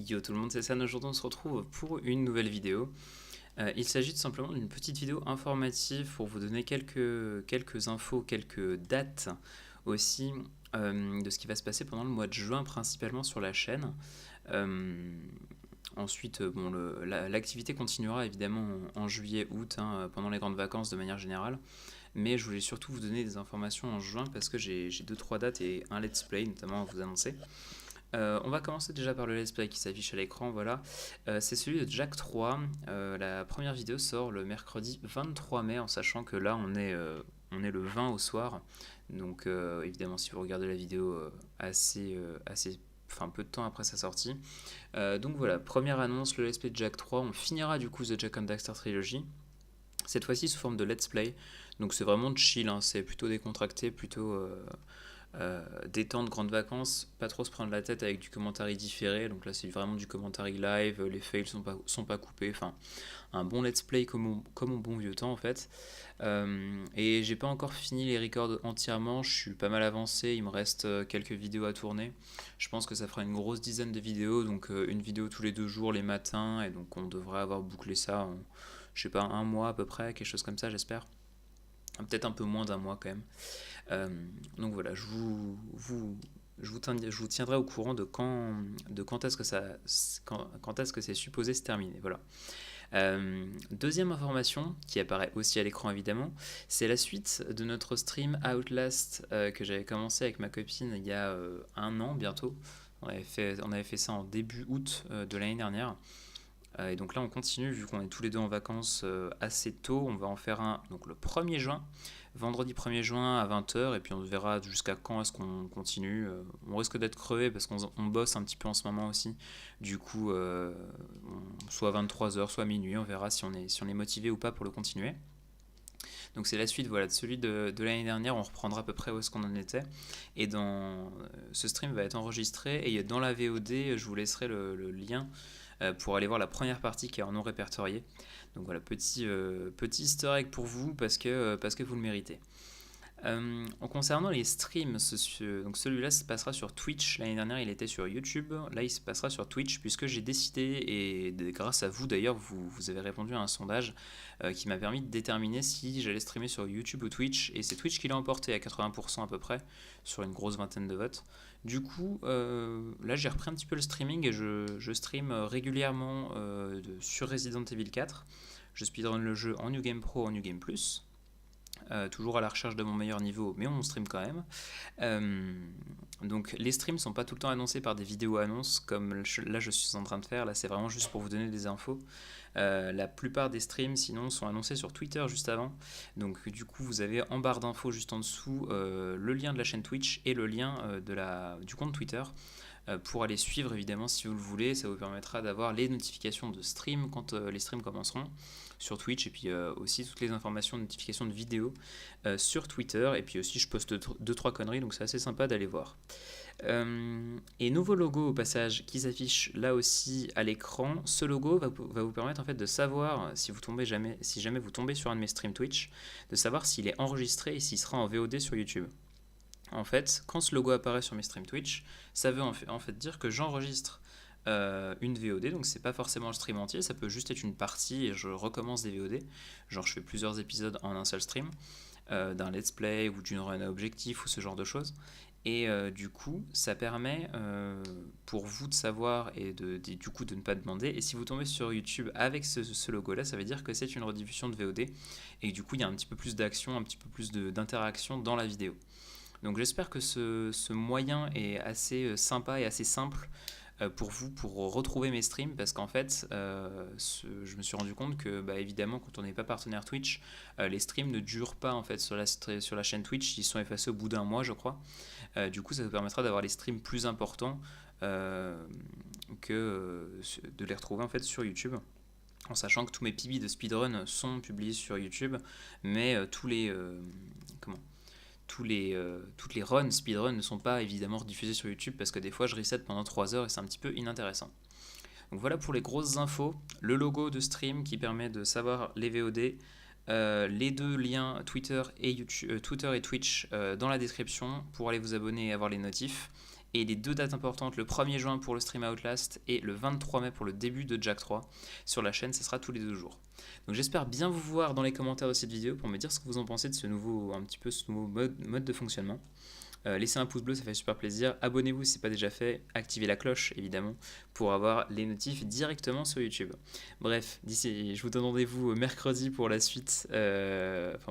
Yo tout le monde, c'est San. Aujourd'hui on se retrouve pour une nouvelle vidéo. Il s'agit tout simplement d'une petite vidéo informative pour vous donner quelques infos, quelques dates aussi de ce qui va se passer pendant le mois de juin, principalement sur la chaîne. Euh, Ensuite, bon, l'activité continuera évidemment en juillet, août, hein, pendant les grandes vacances de manière générale. Mais je voulais surtout vous donner des informations en juin parce que j'ai deux trois dates et un let's play notamment à vous annoncer. On va commencer déjà par le let's play qui s'affiche à l'écran, voilà. C'est celui de Jack 3. La première vidéo sort le mercredi 23 mai, en sachant que là on est le 20 au soir. Donc évidemment si vous regardez la vidéo enfin peu de temps après sa sortie. Donc voilà, première annonce, le let's play de Jack 3. On finira du coup The Jack and Daxter Trilogy. Cette fois-ci sous forme de let's play. Donc c'est vraiment chill, hein, c'est plutôt décontracté, plutôt détente, grandes vacances, pas trop se prendre la tête avec du commentaire différé. Donc là, c'est vraiment du commentaire live, les fails sont pas coupés. Enfin, un bon let's play comme au bon vieux temps en fait. Et j'ai pas encore fini les records entièrement, je suis pas mal avancé, il me reste quelques vidéos à tourner. Je pense que ça fera une grosse dizaine de vidéos, donc une vidéo tous les 2 jours les matins, et donc on devrait avoir bouclé ça en, je sais pas, un mois à peu près, quelque chose comme ça, j'espère. Peut-être un peu moins d'un mois quand même. Euh, donc voilà, je vous tiendrai au courant de quand est-ce que quand est-ce que c'est supposé se terminer. Voilà. Deuxième information, qui apparaît aussi à l'écran évidemment, c'est la suite de notre stream Outlast que j'avais commencé avec ma copine il y a un an bientôt. On avait fait ça en début août de l'année dernière. Et donc là on continue, vu qu'on est tous les deux en vacances assez tôt, on va en faire un donc le 1er juin, vendredi 1er juin à 20 h, et puis on verra jusqu'à quand est-ce qu'on continue. On risque d'être crevé parce qu'on bosse un petit peu en ce moment aussi, du coup soit 23 h, soit minuit, on verra si on est motivé ou pas pour le continuer. Donc c'est la suite, voilà, de celui de l'année dernière, on reprendra à peu près où est-ce qu'on en était. Et ce stream va être enregistré, et dans la VOD, je vous laisserai le lien pour aller voir la première partie qui est en non répertorié. Donc voilà, petit easter egg pour vous parce que vous le méritez. En concernant les streams, donc celui-là se passera sur Twitch. L'année dernière, il était sur YouTube. Là, il se passera sur Twitch puisque j'ai décidé, et grâce à vous d'ailleurs, vous avez répondu à un sondage qui m'a permis de déterminer si j'allais streamer sur YouTube ou Twitch. Et c'est Twitch qui l'a emporté à 80% à peu près, sur une grosse vingtaine de votes. Du coup, là, j'ai repris un petit peu le streaming et je stream régulièrement sur Resident Evil 4. Je speedrun le jeu en New Game Pro, en New Game Plus. Toujours à la recherche de mon meilleur niveau, mais on stream quand même. Euh, donc les streams sont pas tout le temps annoncés par des vidéos annonces comme là je suis en train de faire. Là c'est vraiment juste pour vous donner des infos. La plupart des streams sinon sont annoncés sur Twitter juste avant. Donc du coup vous avez en barre d'infos juste en dessous le lien de la chaîne Twitch et le lien du compte Twitter. Pour aller suivre évidemment si vous le voulez, ça vous permettra d'avoir les notifications de stream quand les streams commenceront sur Twitch, et puis aussi toutes les informations de notifications de vidéos sur Twitter, et puis aussi je poste 2-3 conneries, donc c'est assez sympa d'aller voir. Et nouveau logo au passage qui s'affiche là aussi à l'écran. Ce logo va vous permettre en fait de savoir si jamais vous tombez sur un de mes streams Twitch, de savoir s'il est enregistré et s'il sera en VOD sur YouTube. En fait, quand ce logo apparaît sur mes streams Twitch, ça veut en fait dire que j'enregistre une VOD, donc c'est pas forcément le stream entier, ça peut juste être une partie et je recommence des VOD. Genre je fais plusieurs épisodes en un seul stream, d'un let's play ou d'une run à objectif ou ce genre de choses. Et du coup, ça permet pour vous de savoir et du coup de ne pas demander. Et si vous tombez sur YouTube avec ce logo-là, ça veut dire que c'est une rediffusion de VOD. Et du coup, il y a un petit peu plus d'action, un petit peu plus d'interaction dans la vidéo. Donc j'espère que ce moyen est assez sympa et assez simple pour vous, pour retrouver mes streams, parce qu'en fait, je me suis rendu compte que, bah, évidemment, quand on n'est pas partenaire Twitch, les streams ne durent pas en fait sur la chaîne Twitch, ils sont effacés au bout d'un mois, je crois. Du coup, ça vous permettra d'avoir les streams plus importants de les retrouver en fait sur YouTube. En sachant que tous mes PB de speedrun sont publiés sur YouTube, mais comment toutes les runs, speedruns ne sont pas évidemment diffusés sur YouTube parce que des fois je reset pendant 3 heures et c'est un petit peu inintéressant. Donc voilà pour les grosses infos, le logo de stream qui permet de savoir les VOD, les deux liens Twitter et Twitch dans la description pour aller vous abonner et avoir les notifs. Et les deux dates importantes, le 1er juin pour le stream Outlast et le 23 mai pour le début de Jack 3 sur la chaîne, ce sera tous les 2 jours. Donc j'espère bien vous voir dans les commentaires de cette vidéo pour me dire ce que vous en pensez de ce nouveau mode de fonctionnement. Laissez un pouce bleu, ça fait super plaisir. Abonnez-vous si ce n'est pas déjà fait. Activez la cloche, évidemment, pour avoir les notifs directement sur YouTube. Bref, d'ici, je vous donne rendez-vous mercredi pour la suite,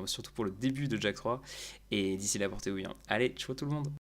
surtout pour le début de Jack 3. Et d'ici là, portez-vous bien. Allez, ciao tout le monde!